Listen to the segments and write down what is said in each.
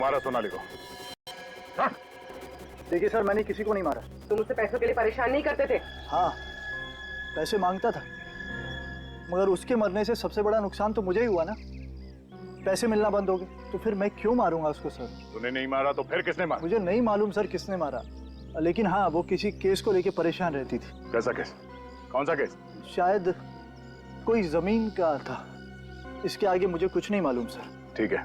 मारा सोनाली को? हाँ? देखिए सर, मैंने किसी को नहीं मारा। तुम उससे पैसों के लिए परेशान नहीं करते थे? हाँ, पैसे मांगता था, मगर उसके मरने से सबसे बड़ा नुकसान तो मुझे ही हुआ ना। पैसे मिलना बंद हो गए तो फिर मैं क्यों मारूंगा उसको सर? तूने नहीं मारा तो फिर किसने मारा? मुझे नहीं मालूम सर किसने मारा, लेकिन हाँ, वो किसी केस को लेके परेशान रहती थी। कैसा केस? कौन सा केस? शायद कोई जमीन का था। इसके आगे मुझे कुछ नहीं मालूम सर। ठीक है,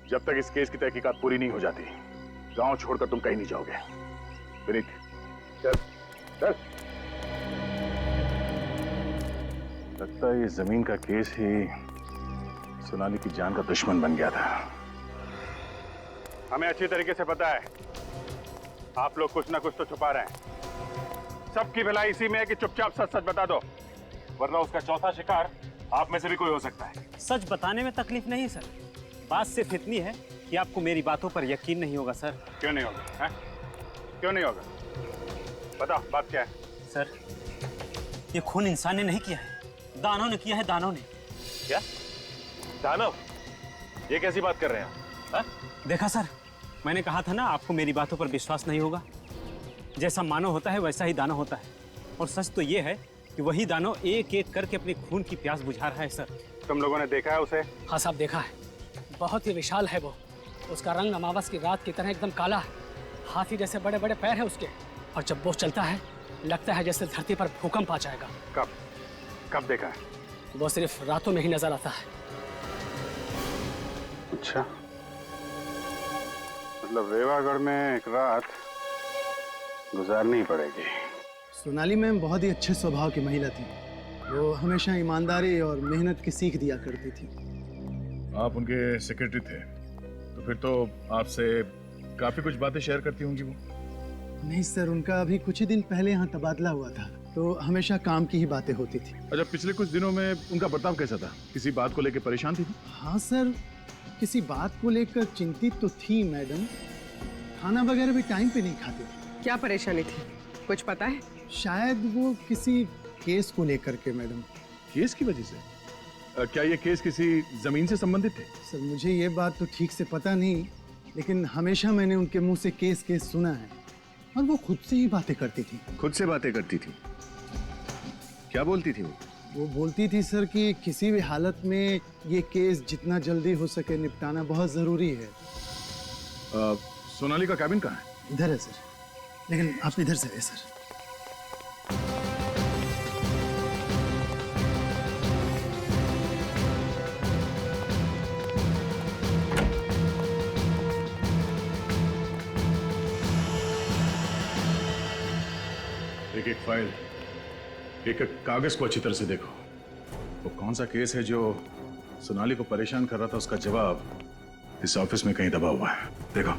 जब तक इस केस की तहकीकात पूरी नहीं हो जाती, गांव छोड़कर तुम कहीं नहीं जाओगे। विनीत, चल चल। लगता है ये जमीन का केस ही सोनाली की जान का दुश्मन बन गया था। हमें अच्छी तरीके से पता है आप लोग कुछ ना कुछ तो छुपा रहे हैं। सबकी भलाई इसी में है कि चुपचाप सच सच बता दो, वरना उसका चौथा शिकार आप में से भी कोई हो सकता है। सच बताने में तकलीफ नहीं सर, बात सिर्फ इतनी है कि आपको मेरी बातों पर यकीन नहीं होगा सर। क्यों नहीं होगा? है? क्यों नहीं होगा? बताओ, बात क्या है? सर, ये खून इंसान ने नहीं किया है, दानों ने किया है, दानों ने। क्या? दानव? ये कैसी बात कर रहे हैं आप? देखा सर, मैंने कहा था ना आपको मेरी बातों पर विश्वास नहीं होगा। जैसा मानव होता है वैसा ही दानव होता है, और सच तो ये है कि वही दानव एक एक करके अपनी खून की प्यास बुझा रहा है सर। तुम लोगों ने देखा है उसे? हाँ साहब, देखा है। बहुत ही विशाल है वो। उसका रंग अमावस की रात की तरह एकदम काला है। हाथी जैसे बड़े बड़े पैर है उसके, और जब वो चलता है लगता है जैसे धरती पर भूकंप आ जाएगा। कब? कब देखा है? वो सिर्फ रातों में ही नजर आता है। अच्छा, मतलब रेवागढ़ में एक रात गुजारनी ही पड़ेगी। सोनाली मैम बहुत ही अच्छे स्वभाव की महिला थी। वो हमेशा ईमानदारी और मेहनत की सीख दिया करती थी। आप उनके सेक्रेटरी थे, तो फिर तो आपसे काफी कुछ बातें शेयर करती होंगी वो? नहीं सर, उनका अभी कुछ ही दिन पहले यहाँ तबादला हुआ था, तो हमेशा काम की ही बातें होती थी। अच्छा, पिछले कुछ दिनों में उनका बर्ताव कैसा था? किसी बात को लेकर परेशान थी? हाँ सर, किसी बात को लेकर चिंतित तो थी मैडम। खाना वगैरह भी टाइम पे नहीं खाते। क्या परेशानी थी, कुछ पता है? शायद वो किसी केस को लेकर के मैडम। केस की वजह से? क्या ये केस किसी जमीन से संबंधित थे? सर मुझे ये बात तो ठीक से पता नहीं, लेकिन हमेशा मैंने उनके मुंह से केस केस सुना है, और वो खुद से ही बातें करती थी। खुद से बातें करती थी? क्या बोलती थी वो? वो बोलती थी सर कि किसी भी हालत में ये केस जितना जल्दी हो सके निपटाना बहुत जरूरी है। सोनाली का कैबिन कहाँ है? इधर है सर, लेकिन आप इधर से आए सर। एक एक फाइल, एक एक कागज को अच्छी तरह से देखो। वो कौन सा केस है जो सोनाली को परेशान कर रहा था, उसका जवाब इस ऑफिस में कहीं दबा हुआ है। देखो।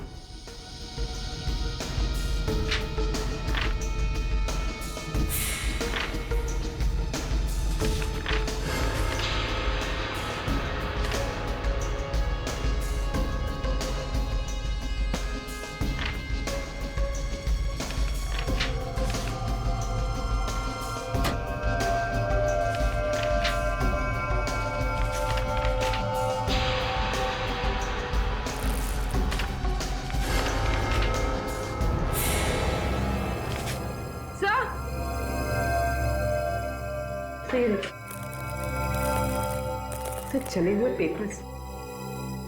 सर, चले हुए पेपर्स।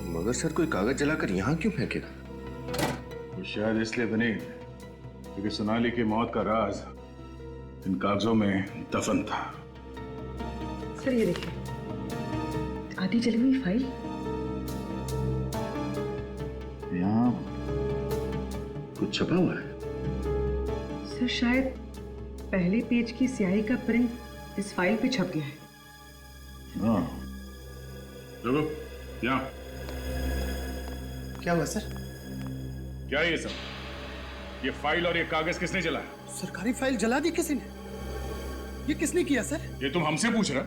मगर सर, कोई कागज जलाकर यहाँ क्यों फेंकेगा? तो शायद इसलिए बनी क्योंकि सोनाली की मौत का राज इन कागजों में दफन था। सर ये देखिए, आधी जली हुई फाइल। यहाँ कुछ छपा हुआ है। सर शायद पहले पेज की स्याही का प्रिंट इस फाइल पे छप गया है। हाँ, रुको, यहाँ। क्या हुआ सर? क्या ये सब? ये फाइल और ये कागज किसने जलाया? सरकारी फाइल जला दी किसी ने? ये किसने किया सर? ये तुम हमसे पूछ रहे?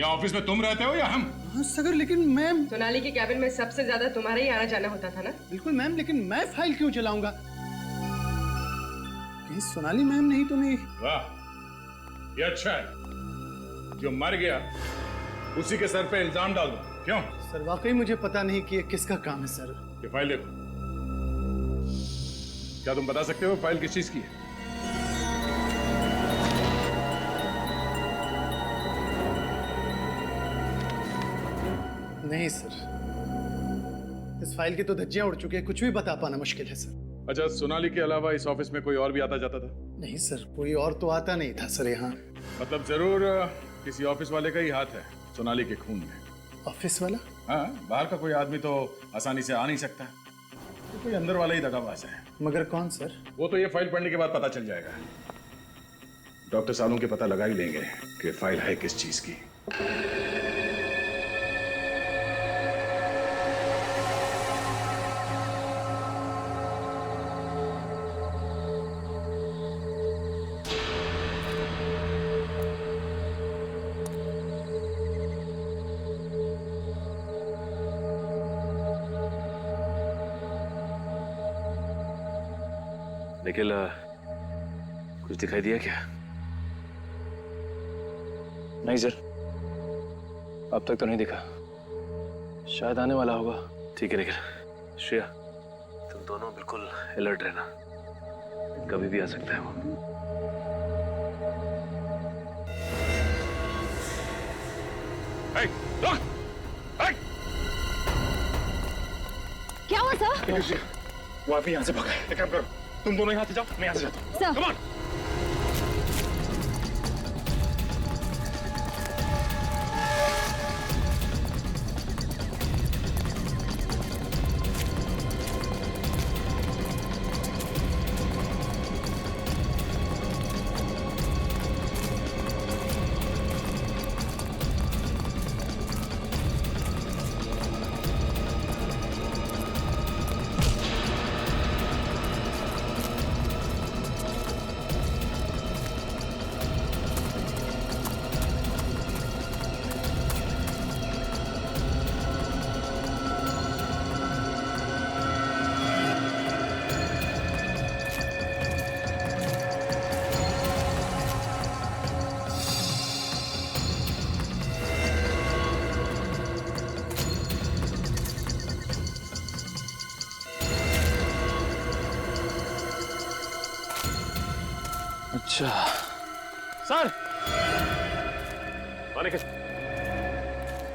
या ऑफिस में तुम रहते हो या हम? हाँ सर, लेकिन मैम। सोनाली के कैबिन में सबसे ज्यादा तुम्हारा ही आना जाना होता था ना? बिल्कुल मैम, लेकिन मैं फाइल क्यों जलाऊंगा? कहीं सोनाली मैम नहीं तो नहीं? वाह, ये अच्छा है। जो मर गया उसी के सर पे इल्जाम डाल दो। क्यों? सर वाकई मुझे पता नहीं कि ये किसका काम है सर। ये फाइल देखो। क्या तुम बता सकते हो फाइल किस चीज की है? नहीं सर, इस फाइल की तो धज्जियां उड़ चुकी है, कुछ भी बता पाना मुश्किल है सर। अच्छा, सोनाली के अलावा इस ऑफिस में कोई और भी आता जाता था? नहीं सर, कोई और तो आता नहीं था सर यहाँ। मतलब जरूर किसी ऑफिस वाले का ही हाथ है सोनाली के खून में। ऑफिस वाला? हाँ, बाहर का कोई आदमी तो आसानी से आ नहीं सकता, तो कोई अंदर वाला ही दगाबाज है। मगर कौन सर? वो तो ये फाइल पढ़ने के बाद पता चल जाएगा। डॉक्टर सालों के पता लगा ही लेंगे कि फाइल है किस चीज की। निखिल, कुछ दिखाई दिया क्या? नहीं सर, अब तक तो नहीं दिखा, शायद आने वाला होगा। ठीक है निखिल। श्रेया, तुम दोनों बिल्कुल अलर्ट रहना, कभी भी आ सकता है वो। क्या हुआ सर? वो अभी यहाँ से भागा है। एक काम करो, तुम दोनों यहाँ से जाओ, मैं यहाँ से जाता हूँ। सर। Come on! अच्छा सर, निखिल,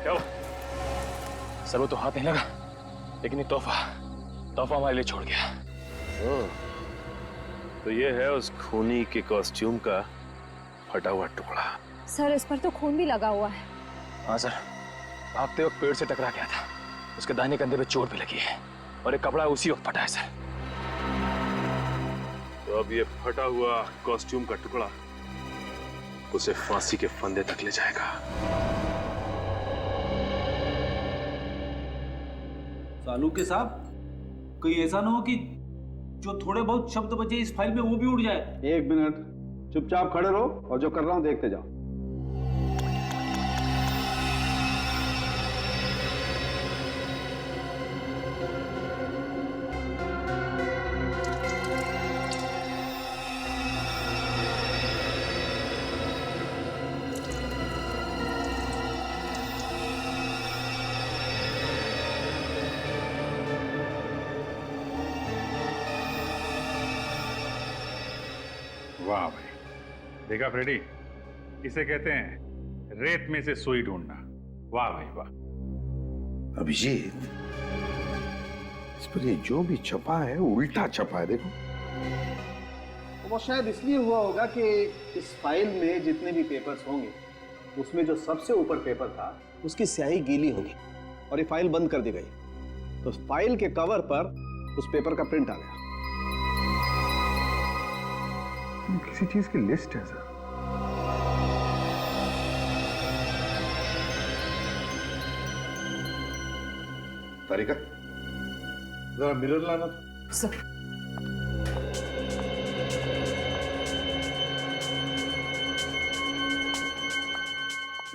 क्या हुआ? सर वो तो हाथ नहीं लगा, लेकिन ये तोहफा हमारे लिए छोड़ गया। तो ये है उस खूनी के कॉस्ट्यूम का फटा हुआ टुकड़ा। सर इस पर तो खून भी लगा हुआ है। हाँ सर, भागते वक्त पेड़ से टकरा गया था, उसके दाहिने कंधे पे चोट भी लगी है और एक कपड़ा उसी वक्त फटा है सर। तो अब ये फटा हुआ कॉस्ट्यूम का टुकड़ा उसे फांसी के फंदे तक ले जाएगा। सालूके साहब, कहीं ऐसा ना हो कि जो थोड़े बहुत शब्द बचे इस फाइल में वो भी उड़ जाए। एक मिनट, चुपचाप खड़े रहो और जो कर रहा हूं देखते जाओ। वाह भाई, देखा फ्रेडी, इसे कहते हैं रेत में से सुई ढूंढना। वाह भाई वाह। अभिजीत, इस पर ये जो भी छपा है उल्टा छपा है, देखो। वो शायद इसलिए हुआ होगा कि इस फाइल में जितने भी पेपर्स होंगे उसमें जो सबसे ऊपर पेपर था उसकी स्याही गीली होगी और ये फाइल बंद कर दी गई, तो फाइल के कवर पर उस पेपर का प्रिंट आ गया। किसी चीज की लिस्ट है सर। तारिका, जरा मिरर लाना था। सर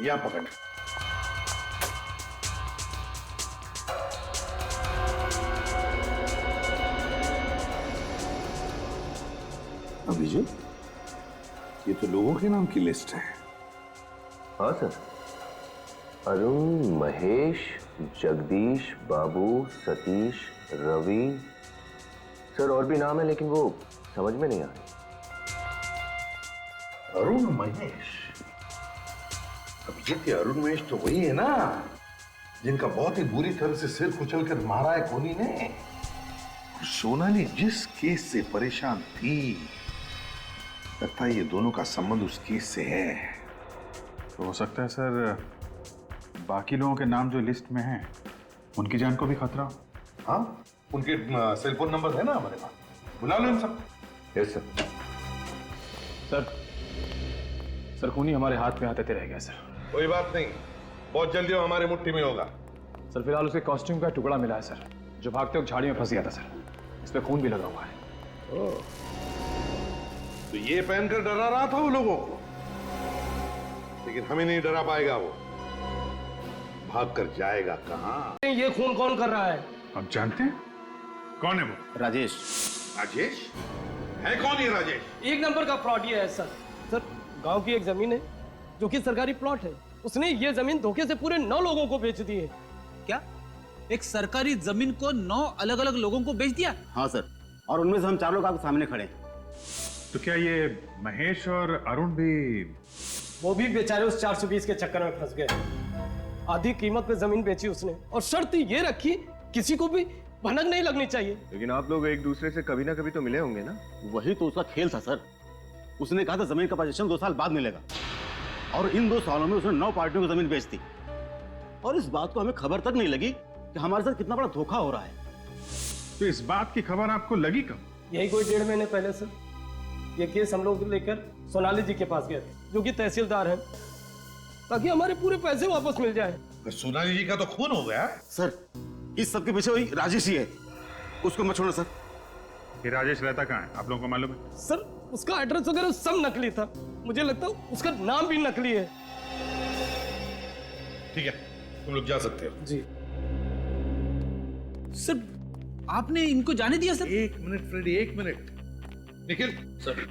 यहां पकड़। अभिजीत, ये तो लोगों के नाम की लिस्ट है। हाँ सर, अरुण, महेश, जगदीश, बाबू, सतीश, रवि। सर और भी नाम है लेकिन वो समझ में नहीं आ रहे। अरुण महेश। अभिजीत, ये अरुण महेश तो वही है ना जिनका बहुत ही बुरी तरह से सिर कुचलकर मारा है कोनी ने। सोनाली जिस केस से परेशान थी, लगता है ये दोनों का संबंध उस केस से है। तो हो सकता है सर बाकी लोगों के नाम जो लिस्ट में हैं उनकी जान को भी खतरा हो। हाँ, उनके सेल फोन नंबर है ना हमारे पास, बुला लो इन सब। Yes sir. सर खूनी हमारे हाथ में आते रह गया सर। कोई बात नहीं, बहुत जल्दी वो हमारी मुट्ठी में होगा। सर फिलहाल उसके कॉस्ट्यूम का टुकड़ा मिला है सर, जो भागते वक्त झाड़ी में फंस गया था सर। इस पे खून भी लगा हुआ है। तो ये पहनकर डरा रहा था वो लोगों को, लेकिन हमें नहीं डरा पाएगा वो। भागकर जाएगा कहां? ये खून कौन कर रहा है? आप जानते हैं कौन है वो? राजेश। राजेश है? कौन ये राजेश? एक नंबर का फ्रॉड ये है सर। सर गांव की एक जमीन है जो कि सरकारी प्लॉट है, उसने ये जमीन धोखे से पूरे 9 लोगों को बेच दी है। क्या एक सरकारी जमीन को 9 अलग अलग लोगों को बेच दिया? हाँ सर, और उनमें से हम 4 लोग आपके सामने खड़े हैं। तो क्या ये महेश और अरुण भी? वो भी बेचारे उस 420 के चक्कर में फंस गए। आधी कीमत पे जमीन बेची उसने, और शर्त ये रखी किसी को भी भनक नहीं लगनी चाहिए। लेकिन आप लोग एक दूसरे से कभी ना कभी तो मिले होंगे ना? वही तो उसका खेल था सर। उसने कहा था जमीन का पोजीशन 2 साल बाद मिलेगा, और इन 2 सालों में उसने 9 पार्टियों को जमीन बेच दी। और इस बात को हमें खबर तक नहीं लगी कि हमारे साथ कितना बड़ा धोखा हो रहा है। तो इस बात की खबर आपको लगी कब? यही कोई 1.5 महीने पहले सर। ये केस हम लोग लेकर सोनाली जी के पास गए थे, जो कि तहसीलदार हैं, ताकि हमारे पूरे पैसे वापस मिल जाए। सोनाली जी का तो खून हो गया सर। इस सब के पीछे वही राजेश ही है, उसको मत छोड़ना सर। ये राजेश रहता कहाँ है आप लोगों को मालूम है? सर उसका एड्रेस वगैरह सब नकली था, मुझे लगता है उसका नाम भी नकली है। ठीक है, तुम लोग जा सकते हो। जी सर, आपने इनको जाने दिया sir? 1 minute Freddie, 1 minute. Nikhil sir,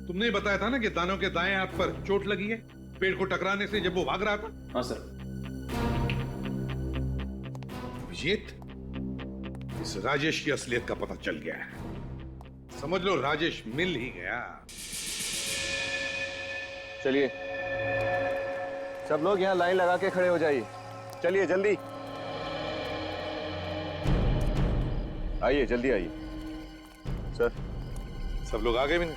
तुमने बताया था ना कि दानव के दाएं हाथ पर चोट लगी है पेड़ को टकराने से जब वो भाग रहा था। हाँ सर। अभिजीत, इस राजेश की असलियत का पता चल गया है। समझ लो राजेश मिल ही गया। चलिए सब लोग यहाँ लाइन लगा के खड़े हो जाइए। चलिए जल्दी आइए, जल्दी आइए। सर सब लोग आगे भी नहीं?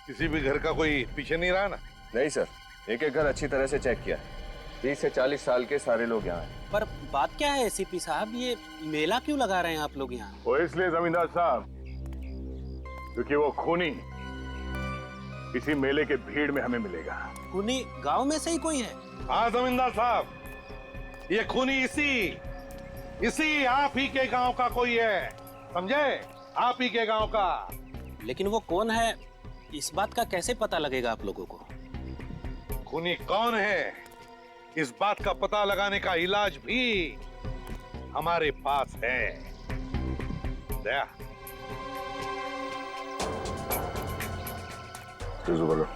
किसी भी घर का कोई पीछे नहीं रहा ना? नहीं सर, एक एक घर अच्छी तरह से चेक किया। 30 से 40 साल के सारे लोग यहाँ हैं। पर बात क्या है एसीपी साहब, ये मेला क्यों लगा रहे हैं आप लोग यहाँ? वो इसलिए जमींदार साहब, क्योंकि वो खूनी इसी मेले के भीड़ में हमें मिलेगा। खूनी गांव में से ही कोई है? हाँ जमींदार साहब, ये खूनी इसी आप ही के गांव का कोई है, समझे? आप ही के गांव का। लेकिन वो कौन है इस बात का कैसे पता लगेगा आप लोगों को? खूनी कौन है इस बात का पता लगाने का इलाज भी हमारे पास है। दया बोलो।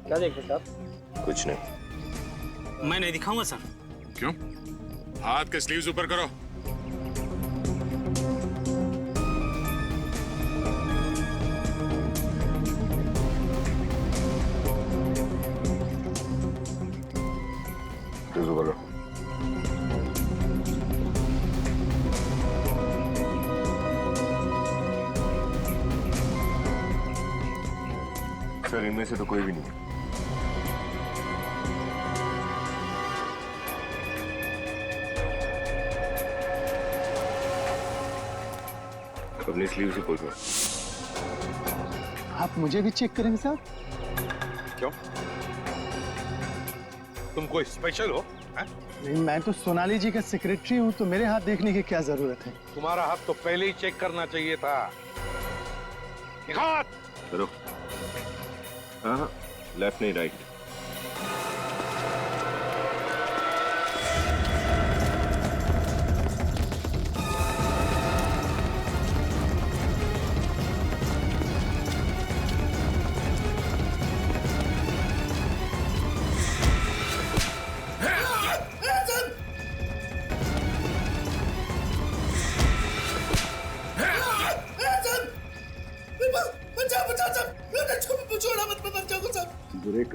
क्या देखते साहब? कुछ नहीं। मैं नहीं दिखाऊंगा सर। क्यों? हाथ के स्लीव्स ऊपर करो। बोलो। सर इनमें से तो कोई भी नहीं है। अपनी स्लीव से पूछो। आप मुझे भी चेक करेंगे साहब? क्यों? तुम कोई स्पेशल हो? नहीं, मैं तो सोनाली जी का सेक्रेटरी हूँ, तो मेरे हाथ देखने की क्या जरूरत है? तुम्हारा हाथ तो पहले ही चेक करना चाहिए था। हाथ करो। हाँ, लेफ्ट नहीं राइट।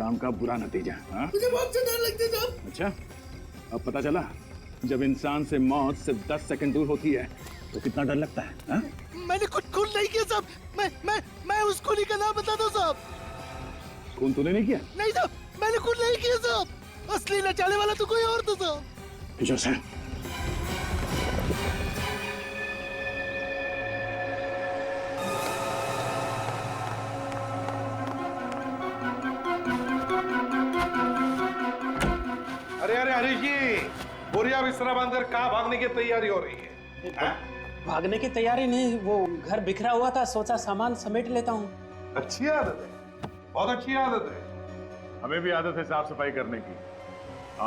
काम का बुरा नतीजा। हाँ? मुझे मौत से डर लगती है साहब। अच्छा, अब पता चला जब इंसान से मौत सिर्फ 10 सेकंड दूर होती है तो कितना डर लगता है। हाँ? मैंने कुछ खून नहीं किया साहब। मैं उस खूनी का नाम बता दो साहब। खून तूने नहीं किया? नहीं साहब, मैंने खून नहीं किया साहब। असली नचाने वाला तो कोई और था साहब। किशोर सर, अरे अरे हरीश जी, बोरिया बिस्तरा बांधकर कहाँ भागने की तैयारी हो रही है? हाँ? भागने की तैयारी नहीं, वो घर बिखरा हुआ था, सोचा सामान समेट लेता हूँ। अच्छी आदत है, बहुत अच्छी आदत है। हमें भी आदत है साफ सफाई करने की।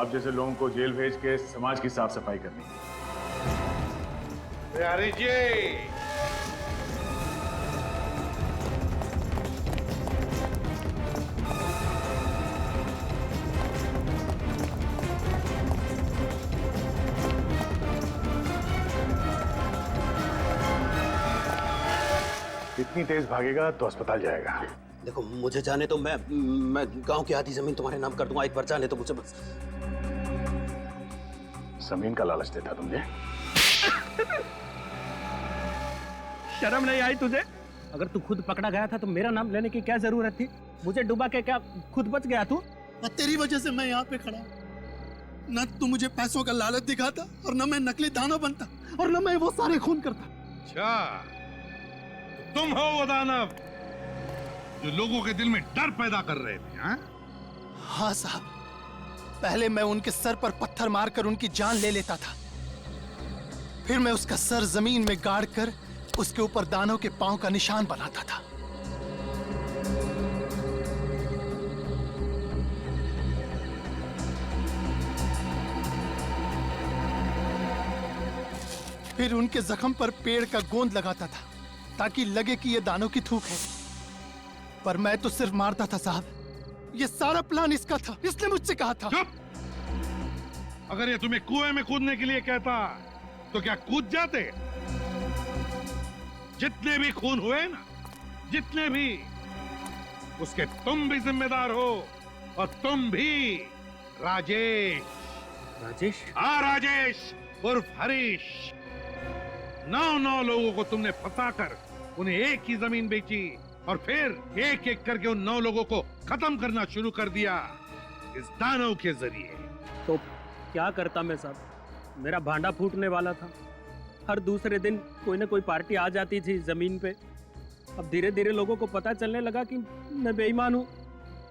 आप जैसे लोगों को जेल भेज के समाज की साफ सफाई करनी की। अरे हरीश जी, इतनी तेज भागेगा तो अस्पताल जाएगा। देखो मुझे जाने तो मैं गांव की आधी जमीन तुम्हारे नाम कर दूंगा, एक बार जाने तो मुझे बस। जमीन का लालच देता तुझे? शर्म नहीं आई तुझे? अगर तू खुद पकड़ा गया था तो मेरा नाम लेने की क्या जरूरत थी? मुझे डुबा के क्या खुद बच गया तू? तेरी वजह से मैं यहाँ पे खड़ा हूँ। न तू मुझे पैसों का लालच दिखाता और न मैं नकली दानव बनता और न मैं वो सारे खून करता। अच्छा, तुम हो वो दानव जो लोगों के दिल में डर पैदा कर रहे थे। हाँ? हाँ साहब, पहले मैं उनके सर पर पत्थर मारकर उनकी जान ले लेता था, फिर मैं उसका सर जमीन में गाड़ कर उसके ऊपर दानों के पांव का निशान बनाता था। फिर उनके जख्म पर पेड़ का गोंद लगाता था ताकि लगे कि ये दानों की थूक है, पर मैं तो सिर्फ मारता था साहब। ये सारा प्लान इसका था, इसने मुझसे कहा था। चुप! अगर ये तुम्हें कुएं में कूदने के लिए कहता तो क्या कूद जाते? जितने भी खून हुए ना, जितने भी, उसके तुम भी जिम्मेदार हो, और तुम भी राजेश। राजेश? हाँ, राजेश उर्फ हरीश। 9 लोगों को तुमने फंसाकर उन्हें एक ही जमीन बेची और फिर एक एक करके उन 9 लोगों को खत्म करना शुरू कर दिया इस दानव के जरिए। तो क्या करता मैं साहब? मेरा भांडा फूटने वाला था। हर दूसरे दिन कोई ना कोई पार्टी आ जाती थी जमीन पे। अब धीरे धीरे लोगों को पता चलने लगा कि मैं बेईमान हूँ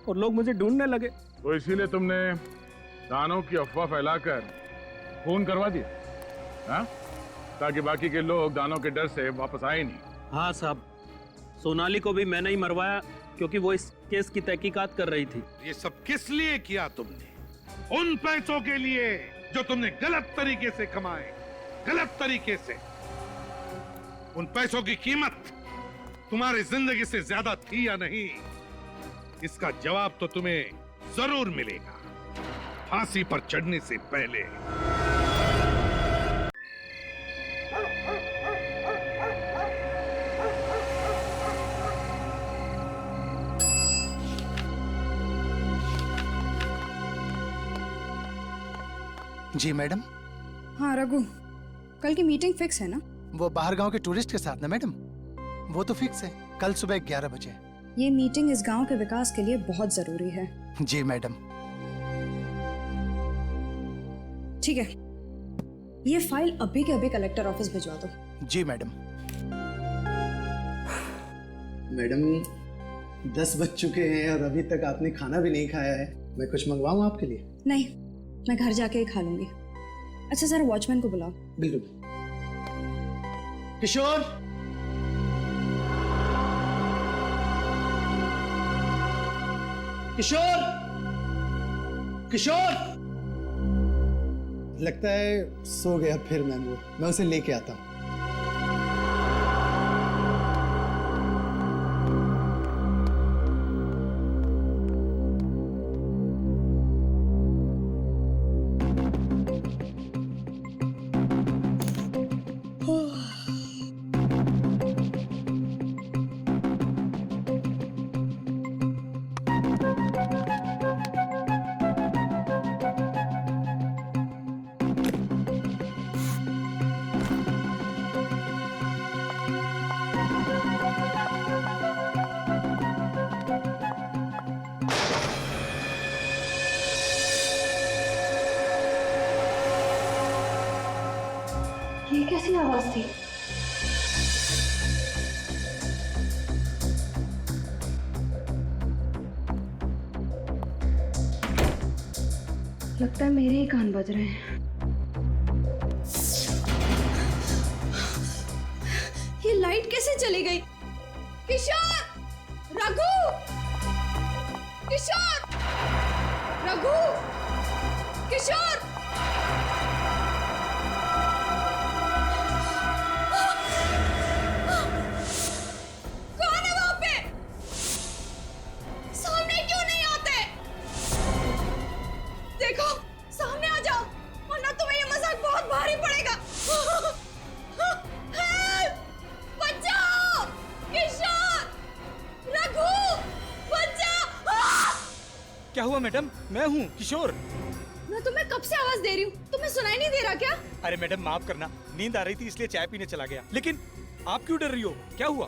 और लोग मुझे ढूंढने लगे। तो इसीलिए तुमने दानों की अफवाह फैलाकर खून करवा दिया? हाँ? ताकि बाकी के लोग दानों के डर से वापस आए नहीं। हाँ साहब, सोनाली को भी मैंने ही मरवाया क्योंकि वो इस केस की तहकीकात कर रही थी। ये सब किस लिए किया तुमने? उन पैसों के लिए जो तुमने गलत तरीके से कमाए, गलत तरीके से। उन पैसों की कीमत तुम्हारी जिंदगी से ज्यादा थी या नहीं, इसका जवाब तो तुम्हें जरूर मिलेगा फांसी पर चढ़ने से पहले। जी मैडम। हाँ रघु, कल की मीटिंग फिक्स है ना? वो बाहर गांव के टूरिस्ट के साथ ना मैडम? वो तो फिक्स है, कल सुबह 11 बजे। ये मीटिंग इस गांव के विकास के लिए बहुत जरूरी है। जी मैडम। ठीक है, ये फाइल अभी के अभी कलेक्टर ऑफिस भिजवा दो। जी मैडम। मैडम 10 बज चुके हैं और अभी तक आपने खाना भी नहीं खाया है। मैं कुछ मंगवाऊं आपके लिए? नहीं, मैं घर जाके ही खा लूंगी। अच्छा जरा वॉचमैन को बुलाओ। बिल्कुल। किशोर, किशोर, किशोर। लगता है सो गया फिर मैंगो। मैं उसे लेके आता हूँ। ये कैसी आवाज थी? लगता है मेरे ही कान बज रहे हैं। ये लाइट कैसे चली गई? किशोर! रघु! किशोर! रघु! किशोर! कौन है वहां पे? सामने क्यों नहीं आते? देखो, सामने आ जाओ, वरना तुम्हें ये मजाक बहुत भारी पड़ेगा। हेल्प! बचाओ! किशोर! रघु! बचाओ! क्या हुआ मैडम? मैं हूँ किशोर। मैं तुम्हें कब से आवाज दे रही हूँ, तुम्हें सुनाई नहीं दे रहा क्या? अरे मैडम माफ करना, नींद आ रही थी इसलिए चाय पीने चला गया। लेकिन आप क्यों डर रही हो? क्या हुआ?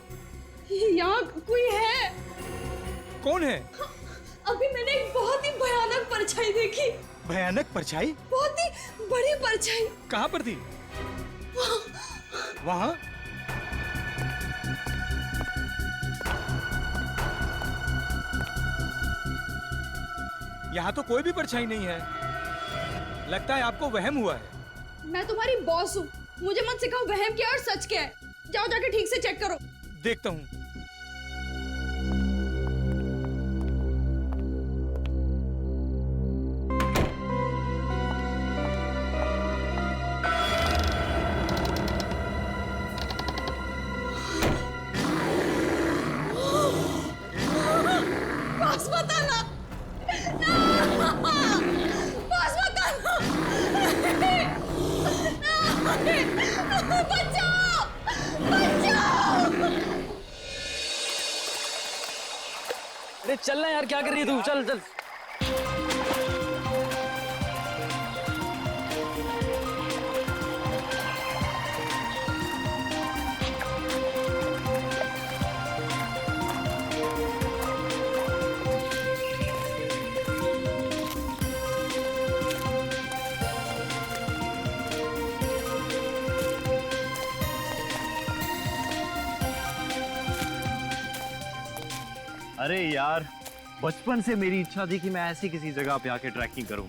यहाँ कोई है। कौन है? अभी मैंने एक बहुत ही भयानक परछाई देखी। भयानक परछाई? बहुत ही बड़ी परछाई। कहाँ पर थी? वहाँ? यहाँ तो कोई भी परछाई नहीं है। लगता है आपको वहम हुआ है। मैं तुम्हारी बॉस हूँ, मुझे मत सिखाओ वहम क्या है और सच क्या है। जाओ जाके ठीक से चेक करो। देखता हूँ। बॉस बताना। बॉस बताना। बचाओ! बचाओ! अरे चलना यार, क्या कर रही है तू? चल चल। अरे यार, बचपन से मेरी इच्छा थी कि मैं ऐसी किसी जगह पे आके ट्रैकिंग करूं।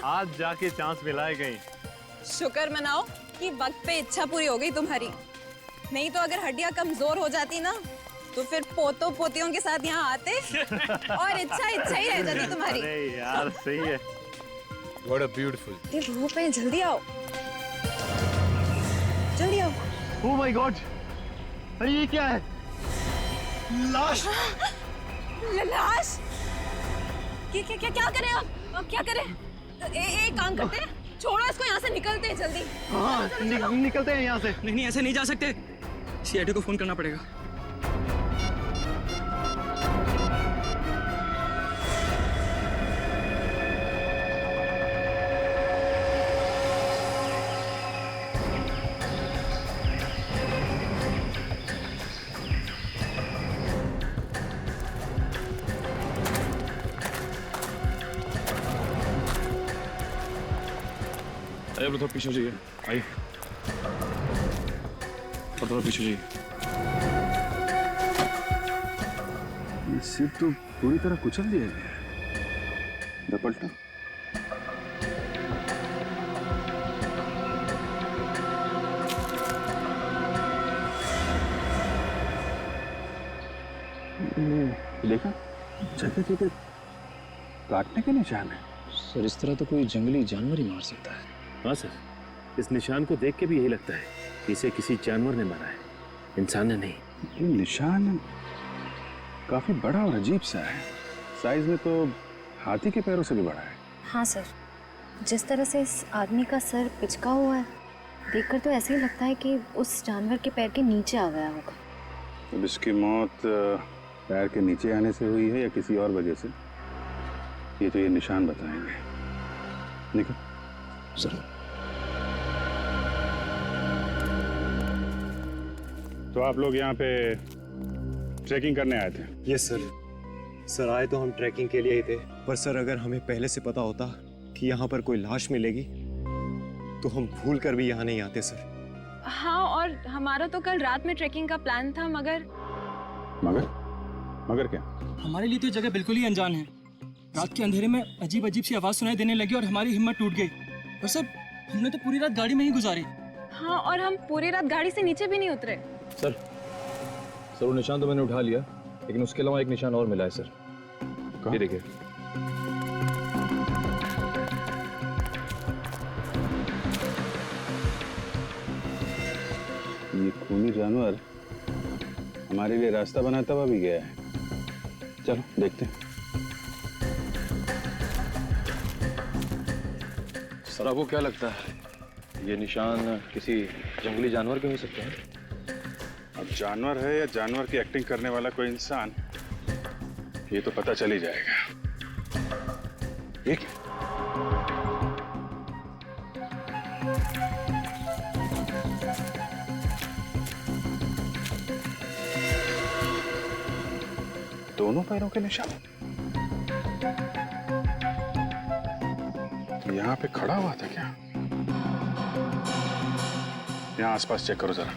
आज जाके चांस मिला है कहीं। शुक्र मनाओ कि वक्त पे इच्छा पूरी हो गई तुम्हारी। नहीं तो अगर हड्डियां कमजोर हो जाती ना, तो फिर पोतों पोतियों के साथ यहाँ आते और इच्छा ही रह जाती तुम्हारी। अरे यार सही है। What a beautiful. ये धूप है, जल्दी आओ, जल्दी आओ। Oh my God! अरे ये क्या है? लाश! लाश? क्या करें अब क्या करें? एक काम करते हैं, छोड़ो इसको, यहाँ से निकलते हैं जल्दी। हाँ, निकलते हैं यहाँ से। नहीं ऐसे नहीं जा सकते, सीआईडी को फोन करना पड़ेगा। अरे थोड़ा पीछे जाइए, आइए थोड़ा पीछे जाइए। ये सीट तो पूरी तरह कुचल दिया गया है। पलटा। देखा, जगह जगह काटने के निशान है। सर इस तरह तो कोई जंगली जानवर ही मार सकता है। हाँ सर, इस निशान को देख के भी यही लगता है कि इसे किसी जानवर ने मारा है, इंसान ने नहीं। ये निशान काफी बड़ा और अजीब सा है। साइज में तो हाथी के पैरों से भी बड़ा है। हाँ सर, जिस तरह से इस आदमी का सर पिचका हुआ है, देखकर तो ऐसे ही लगता है कि उस जानवर के पैर के नीचे आ गया होगा। अब इसकी मौत पैर के नीचे आने से हुई है या किसी और वजह से, ये तो ये निशान बताएंगे। निकल। जरूर। तो आप लोग यहाँ पे ट्रैकिंग करने आए थे? Yes sir. सर आए तो हम ट्रैकिंग के लिए ही थे, पर सर अगर हमें पहले से पता होता कि यहाँ पर कोई लाश मिलेगी तो हम भूल कर भी यहाँ नहीं आते सर। हाँ, और हमारा तो कल रात में ट्रैकिंग का प्लान था, मगर मगर क्या? हमारे लिए तो ये जगह बिल्कुल ही अनजान है। रात के अंधेरे में अजीब अजीब सी आवाज सुनाई देने लगी और हमारी हिम्मत टूट गई। और सब हमने तो पूरी रात गाड़ी में ही गुजारी। हाँ, और हम पूरी रात गाड़ी से नीचे भी नहीं उतरे। सर वो निशान तो मैंने उठा लिया, लेकिन उसके अलावा एक निशान और मिला है सर। ये देखिए। ये खूनी जानवर हमारे लिए रास्ता बनाता हुआ भी गया है। चलो देखते हैं। सर आपको क्या लगता है, ये निशान किसी जंगली जानवर के हो सकते हैं? अब जानवर है या जानवर की एक्टिंग करने वाला कोई इंसान, ये तो पता चल ही जाएगा। ये क्या? दोनों पैरों के निशान यहाँ पे खड़ा हुआ था क्या? यहाँ आसपास चेक करो जरा।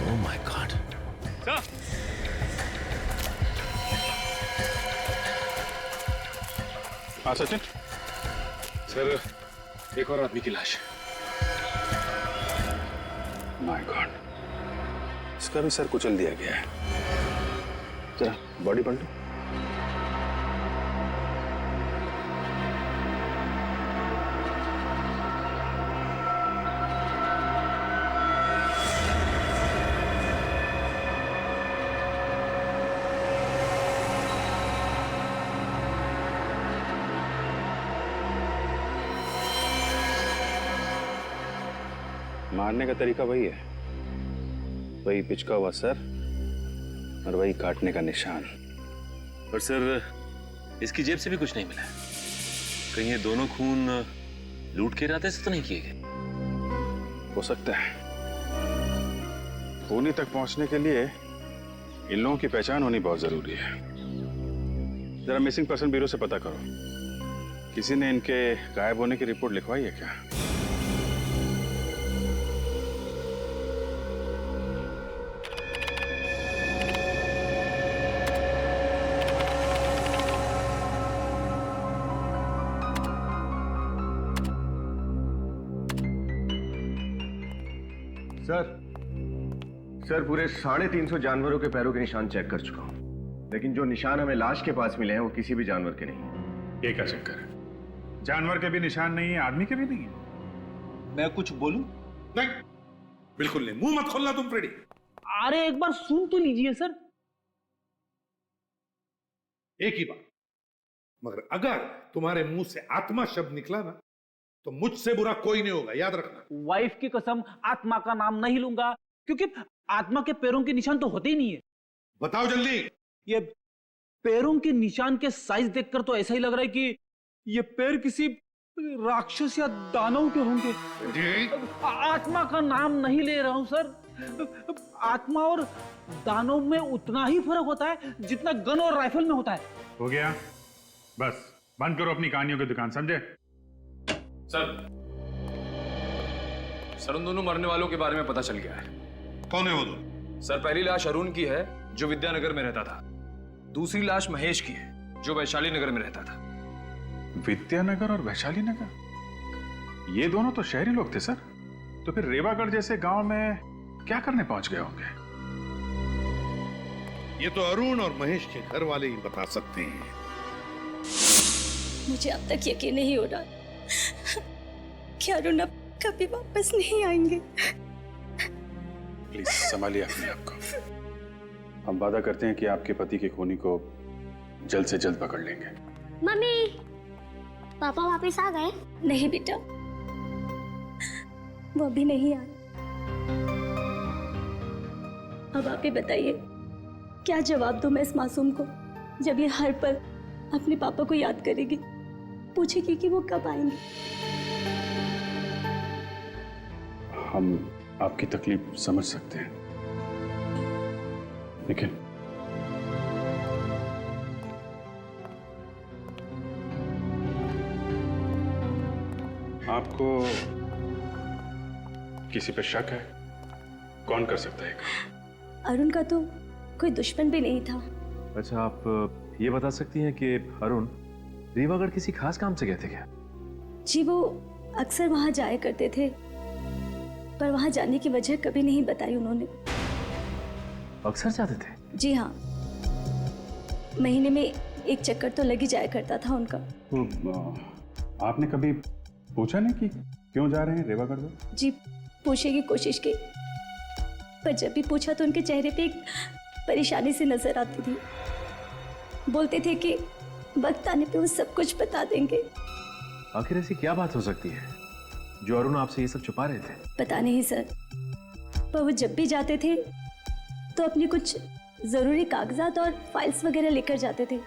Oh my God. हाँ सचिन। सर एक और आदमी की लाश। माय गॉड, इसका भी सर कुचल दिया गया है। जरा बॉडी पलटो। मारने का तरीका वही है, वही पिचका हुआ सर और वही काटने का निशान। पर सर इसकी जेब से भी कुछ नहीं मिला। कहीं ये दोनों खून लूट के इरादे से तो नहीं किए गए? हो सकता है। खूनी तक पहुंचने के लिए इन लोगों की पहचान होनी बहुत जरूरी है। जरा मिसिंग पर्सन ब्यूरो से पता करो, किसी ने इनके गायब होने की रिपोर्ट लिखवाई है क्या? सर पूरे 350 जानवरों के पैरों के निशान चेक कर चुका हूं, लेकिन जो निशान हमें लाश के पास मिले हैं वो किसी भी जानवर के नहीं। ये क्या चक्कर है? जानवर के भी निशान नहीं है, आदमी के भी नहीं है। मैं कुछ बोलूं? नहीं, बिल्कुल नहीं। मुंह मत खोलना तुम, फ्रेडी। अरे एक बार सुन तो लीजिए सर। एक ही बात, मगर अगर तुम्हारे मुंह से आत्मा शब्द निकला ना तो मुझसे बुरा कोई नहीं होगा, याद रखना। वाइफ की कसम आत्मा का नाम नहीं लूंगा, क्योंकि आत्मा के पैरों के निशान तो होते ही नहीं है। बताओ जल्दी। ये पैरों के निशान के साइज देखकर तो ऐसा ही लग रहा है कि ये पैर किसी राक्षस या दानव के होंगे। आत्मा का नाम नहीं ले रहा हूं सर। आत्मा और दानव में उतना ही फर्क होता है जितना गन और राइफल में होता है। हो गया, बस बंद करो अपनी कहानियों की दुकान, समझे? सर उन दोनों मरने वालों के बारे में पता चल गया है। कौन है वो दोनों? सर पहली लाश अरुण की है जो विद्यानगर में रहता था। दूसरी लाश महेश की है जो वैशाली नगर में रहता था। विद्यानगर और वैशाली नगर, ये दोनों तो शहरी लोग थे सर। तो फिर रेवागढ़ जैसे गांव में क्या करने पहुंच गए होंगे? ये तो अरुण और महेश के घर वाले ही बता सकते हैं। मुझे अब तक यकीन नहीं हो रहा कि अरुण अब कभी वापस नहीं आएंगे। प्लीज संभालिए अपने आप को। हम वादा करते हैं कि आपके पति के खूनी को जल्द से जल्द पकड़ लेंगे। मम्मी, पापा वापस आ गए? नहीं बेटा, वो अभी नहीं आए। अब आप ही बताइए, क्या जवाब दूं मैं इस मासूम को जब ये हर पल अपने पापा को याद करेगी, पूछेगी कि वो कब आएंगे। हम आपकी तकलीफ समझ सकते हैं, लेकिन आपको किसी पे शक है? कौन कर सकता है? अरुण का तो कोई दुश्मन भी नहीं था। अच्छा, आप ये बता सकती हैं कि अरुण रीवागढ़ किसी खास काम से गए थे क्या? जी वो अक्सर वहाँ जाया करते थे, पर वहाँ जाने की वजह कभी नहीं बताई उन्होंने। अक्सर जाते थे? जी हाँ, महीने में एक चक्कर तो लग ही जाया करता था उनका। तो आपने कभी पूछा नहीं कि क्यों जा रहे हैं रेवागढ़ में? जी पूछने की कोशिश की, पर जब भी पूछा तो उनके चेहरे पे एक परेशानी सी नजर आती थी। बोलते थे कि वक्त आने पे वो सब कुछ बता देंगे। आखिर ऐसी क्या बात हो सकती है जो अरुण आपसे ये सब छुपा रहे थे? पता नहीं सर, पर वो जब भी जाते थे तो अपनी कुछ जरूरी कागजात और फाइल्स वगैरह लेकर जाते थे।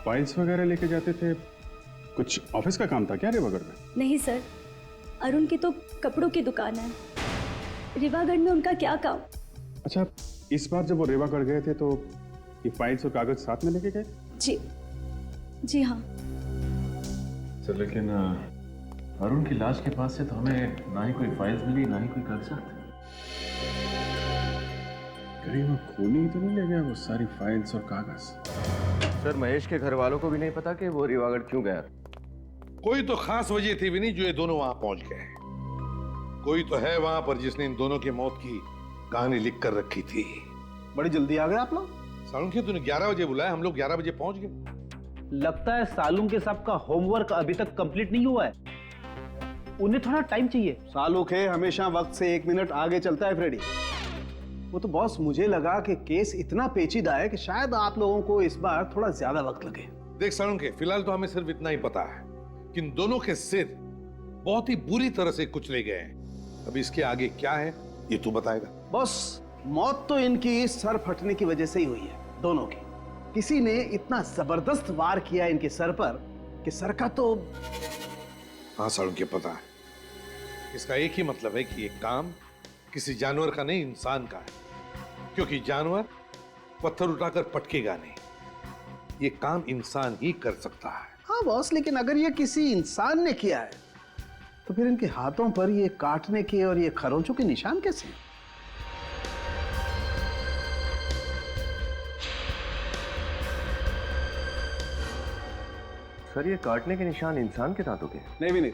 फाइल्स वगैरह लेके जाते थे? कुछ ऑफिस का काम था क्या रेवागढ़ में? नहीं सर, अरुण की तो कपड़ों की दुकान है। रेवागढ़ में उनका क्या काम? अच्छा, इस बार जब वो रेवागढ़ गए थे तो ये फाइल्स और कागज साथ में लेके गए? जी हाँ सर, लेकिन अरुण की लाश के पास से तो हमें ना ही कोई फाइल्स मिली ना ही कोई कागजात। कहीं वो खूनी तो नहीं ले गया वो सारी फाइल्स और कागज? सर, महेश के घर वालों को भी नहीं पता कि वो रीवागढ़ क्यों गया। कोई तो खास वजह थी भी नहीं जो ये दोनों वहां पहुंच गए। कोई तो है वहां पर जिसने इन दोनों की मौत की कहानी लिख कर रखी थी। बड़ी जल्दी आ गए आप लोग। सालुंखे, तूने 11 बजे बुलाया, हम लोग 11 बजे पहुंच गए। लगता है सालूम के साहब का होमवर्क अभी तक कंप्लीट नहीं हुआ है, उन्हें थोड़ा टाइम चाहिए। सालुखे हमेशा वक्त से 1 मिनट आगे चलता है फ्रेडी। वो तो बॉस, मुझे लगा कि केस इतना पेचीदा है कि शायद आप लोगों को इस बार थोड़ा ज्यादा वक्त लगे। देख सालुंखे, फिलहाल तो हमें सिर्फ इतना ही पता है कि इन दोनों के सिर बहुत ही बुरी तरह से कुचले गए हैं। अभी इसके आगे क्या है ये तू बताएगा। बॉस, मौत तो इनकी सर फटने की वजह से ही हुई है, दोनों की। किसी ने इतना जबरदस्त वार किया इनके सर पर कि सर का तो। हाँ सालुंखे, पता है। इसका एक ही मतलब है कि ये काम किसी जानवर का नहीं, इंसान का है, क्योंकि जानवर पत्थर उठाकर पटकेगा नहीं। ये काम इंसान ही कर सकता है। हाँ बॉस, लेकिन अगर ये किसी इंसान ने किया है तो फिर इनके हाथों पर ये काटने के और ये खरोंचों के निशान कैसे? सर, ये काटने के निशान इंसान के दांतों के? नहीं भी नहीं,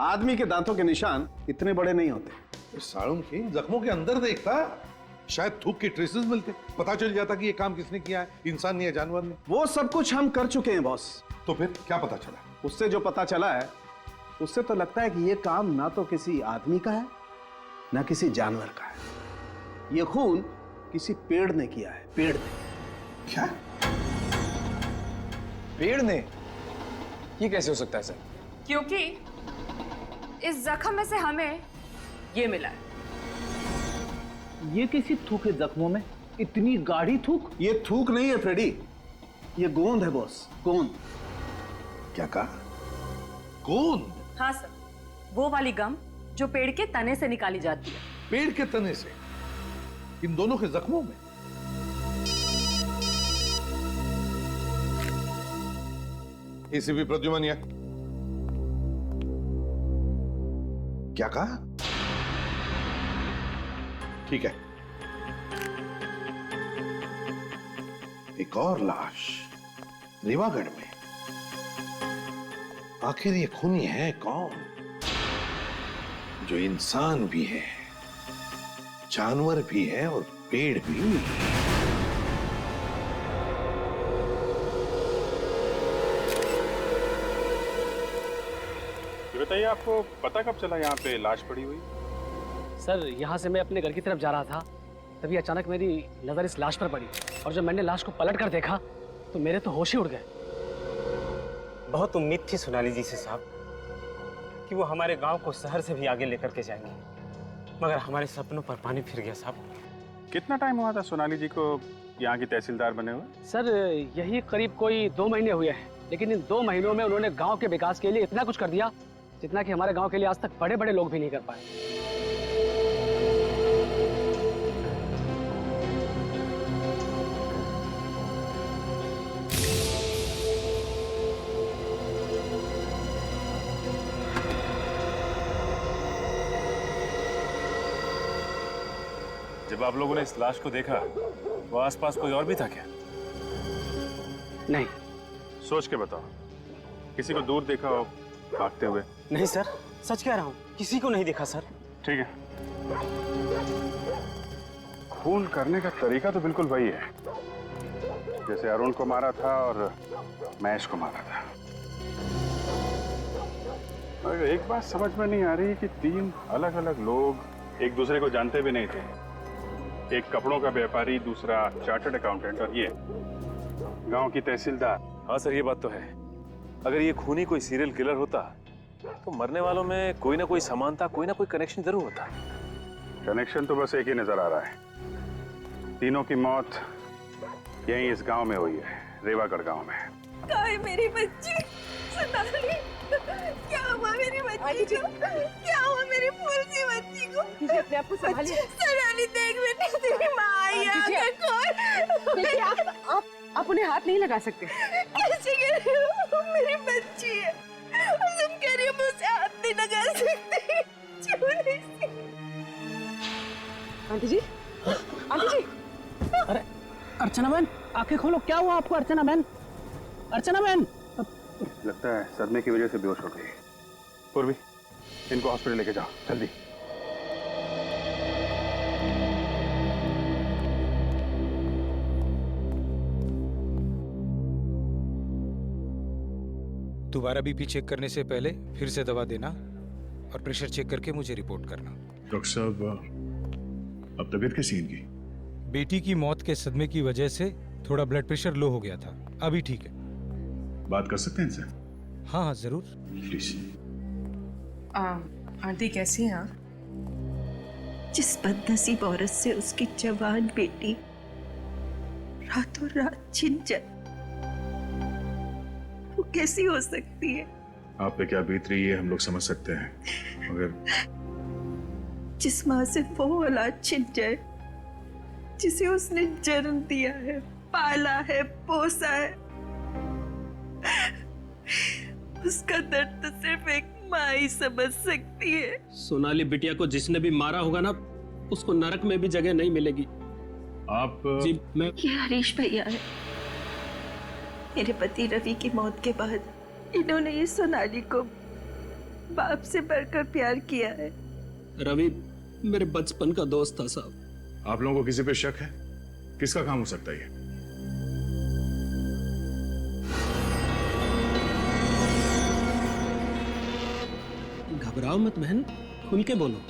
आदमी के दांतों के निशान इतने बड़े नहीं होते। सालुंखे, जख्मों के अंदर देखता, शायद थूक के ट्रेसेस मिलते, पता चल जाता कि ये काम किसने किया है, इंसान ने या जानवर ने। वो सब कुछ हम कर चुके हैं बॉस। तो फिर क्या पता चला? उससे जो पता चला है उससे तो लगता है कि ये काम ना तो किसी आदमी का है ना किसी जानवर का है। ये खून किसी पेड़ ने किया है। पेड़ ने। क्या? पेड़ ने? ये कैसे हो सकता है सर? क्योंकि इस जख्म में से हमें ये मिला है। ये किसी थूके जख्मों में इतनी गाढ़ी थूक? ये थूक नहीं है फ्रेडी, ये गोंद है बॉस, गोंद। क्या कहा? गोंद? हाँ सर, वो वाली गम जो पेड़ के तने से निकाली जाती है। पेड़ के तने से इन दोनों के जख्मों में? एसीपी प्रद्युमन, क्या कहा? ठीक है, एक और लाश रीवागढ़ में। आखिर ये खूनी है कौन जो इंसान भी है, जानवर भी है और पेड़ भी? बताइए, आपको पता कब चला यहाँ पे लाश पड़ी हुई? सर, यहाँ से मैं अपने घर की तरफ जा रहा था, तभी अचानक मेरी नजर इस लाश पर पड़ी, और जब मैंने लाश को पलट कर देखा तो मेरे तो होश ही उड़ गए। बहुत उम्मीद थी सोनाली जी से साहब कि वो हमारे गांव को शहर से भी आगे लेकर के जाएंगे, मगर हमारे सपनों पर पानी फिर गया साहब। कितना टाइम हुआ था सोनाली जी को यहाँ की तहसीलदार बने हुए? सर, यही करीब कोई 2 महीने हुए हैं, लेकिन इन 2 महीनों में उन्होंने गांव के विकास के लिए इतना कुछ कर दिया जितना कि हमारे गांव के लिए आज तक बड़े बड़े लोग भी नहीं कर पाए। जब आप लोगों ने इस लाश को देखा तो आसपास कोई और भी था क्या? नहीं। सोच के बताओ, किसी को दूर देखा हो भागते हुए? नहीं सर, सच कह रहा हूँ, किसी को नहीं देखा सर। ठीक है। खून करने का तरीका तो बिल्कुल वही है जैसे अरुण को मारा था और महेश को मारा था। और एक बात समझ में नहीं आ रही कि 3 अलग अलग लोग एक दूसरे को जानते भी नहीं थे। एक कपड़ों का व्यापारी, दूसरा चार्टर्ड अकाउंटेंट और ये गांव की तहसीलदार। हाँ सर, ये बात तो है। अगर ये खूनी कोई सीरियल किलर होता तो मरने वालों में कोई ना कोई समानता, कोई ना कोई कनेक्शन जरूर होता। कनेक्शन तो बस एक ही नजर आ रहा है। तीनों की मौत यहीं इस गांव में हुई है, रेवागढ़ गांव में। कहाँ मेरी बच्ची सोनाली? क्या हुआ मेरी बच्ची को? क्या हुआ मेरी फूल सी बच्ची को? अपने आप को संभालिए। सोनाली देख बेटी, तेरी माँ आई है। कौन? देखिए, आप उन्हें हाथ नहीं लगा सकते। कैसे कह रही हो? मेरी बच्ची है और तुम कह रही हो मैं उसे हाथ नहीं लगा सकती? छोड़े इसे। आंटी जी, आंटी जी। अरे अर्चना बहन, आंखें खोलो, क्या हुआ आपको? अर्चना बहन, अर्चना बहन। लगता है सदमे की वजह से बेहोश हो गई। पूर्वी, इनको हॉस्पिटल लेके जाओ जल्दी। दोबारा बीपी चेक करने से पहले फिर से दवा देना और प्रेशर चेक करके मुझे रिपोर्ट करना। डॉक्टर साहब, अब तबीयत कैसी है इनकी? बेटी की मौत के सदमे की वजह से थोड़ा ब्लड प्रेशर लो हो गया था, अभी ठीक है। बात कर सकते हैं इनसे? हाँ हाँ जरूर। प्लीज। आंटी कैसी हैं? जिस बदनसीब औरत से उसकी जवान बेटी रातों रात छिन जाए, वो कैसी हो सकती है? आप पे क्या बीत रही है हम लोग समझ सकते हैं, मगर जिस माँ से वो औलाद छिन जाए जिसे उसने जन्म दिया है, पाला है, पोसा है, उसका दर्द तो सिर्फ एक माँ ही समझ सकती है। सोनाली बिटिया को जिसने भी मारा होगा ना, उसको नरक में भी जगह नहीं मिलेगी। आप जी, मैं ये हरीश भैया है। मेरे पति रवि की मौत के बाद इन्होंने ये सोनाली को बाप से बढ़कर प्यार किया है। रवि मेरे बचपन का दोस्त था साहब। आप लोगों को किसी पे शक है? किसका काम हो सकता है ये? घबराओ मत बहन, खुल के बोलो।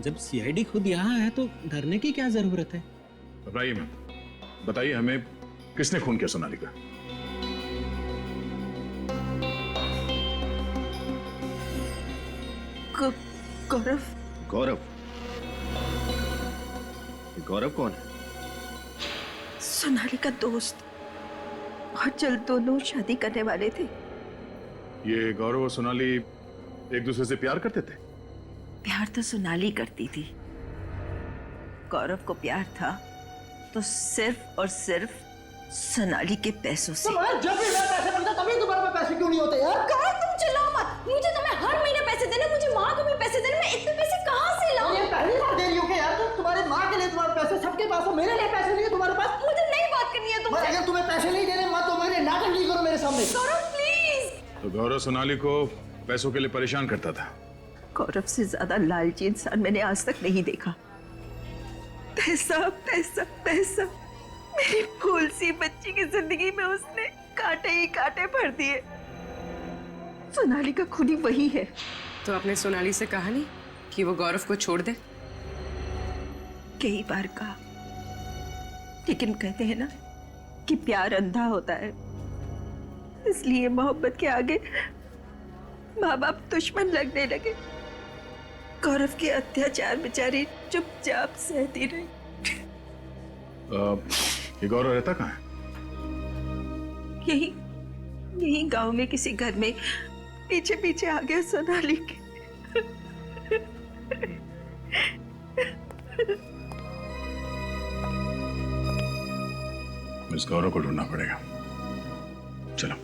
जब सीआईडी खुद यहाँ है तो डरने की क्या जरूरत है? घबराइए मत, बताइए हमें किसने खून किया सोनाली का? गौरव। गौरव? गौरव कौन है? सोनाली का दोस्त, और जल्द दोनों शादी करने वाले थे। ये गौरव और सोनाली एक दूसरे से प्यार करते थे? प्यार तो सोनाली करती थी, गौरव को प्यार था तो सिर्फ और सिर्फ सोनाली के पैसों से। जब भी मैं पैसे मिलता तभी तुम्हारे पास पैसे क्यों नहीं होते यार? कहाँ तुम चिल्लाओ मत, मुझे तुम्हें हर महीने पैसे देने, मुझे माँ को भी पैसे देने, मैं इतने पैसे कहाँ से लाऊं? ये पहली बार दे रही हो क्या यार? तुम तुम्हारे माँ के लिए तुम्हारे पैसे सबके पास हो, मेरे लिए पैसे नहीं है तुम्हारे पास? मुझे नहीं बात करनी है तुमसे। अगर तुम्हें पैसे नहीं देने मत तो मेरे नाटक नहीं करो मेरे सामने। गौरव प्लीज। तो गौरव सोनाली को पैसों के लिए परेशान करता था? गौरव से ज्यादा लालची इंसान मैंने आज तक नहीं देखा। पैसा पैसा पैसा, मेरी फूल सी बच्ची की जिंदगी में उसने कांटे ही कांटे भर दिए। सोनाली का खूनी वही है। तो आपने सोनाली से कहा नहीं कि वो गौरव को छोड़ दे? कई बार कहा, लेकिन कहते हैं ना कि प्यार अंधा होता है, इसलिए मोहब्बत के आगे माँ बाप दुश्मन लगने लगे। गौरव के अत्याचार बेचारी चुपचाप सहती रही। ये गौरव रहता कहाँ है? यही गांव में किसी घर में पीछे पीछे आ गया सोनाली के। इस गौरव को ढूंढना पड़ेगा। चलो।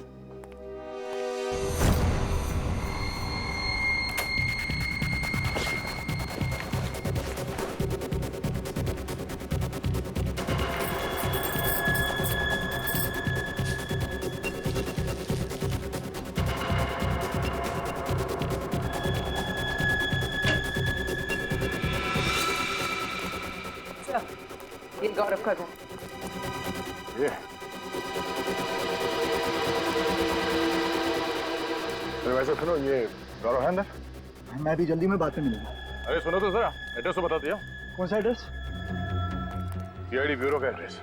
गौरव का रूम। ये अरे वैसे सुनो, ये गौरव है अंदर? मैं भी जल्दी में बात में मिलूंगा। अरे सुनो तो जरा, एड्रेस तो बता दिया। कौन सा एड्रेस? सीआईडी ब्यूरो का एड्रेस।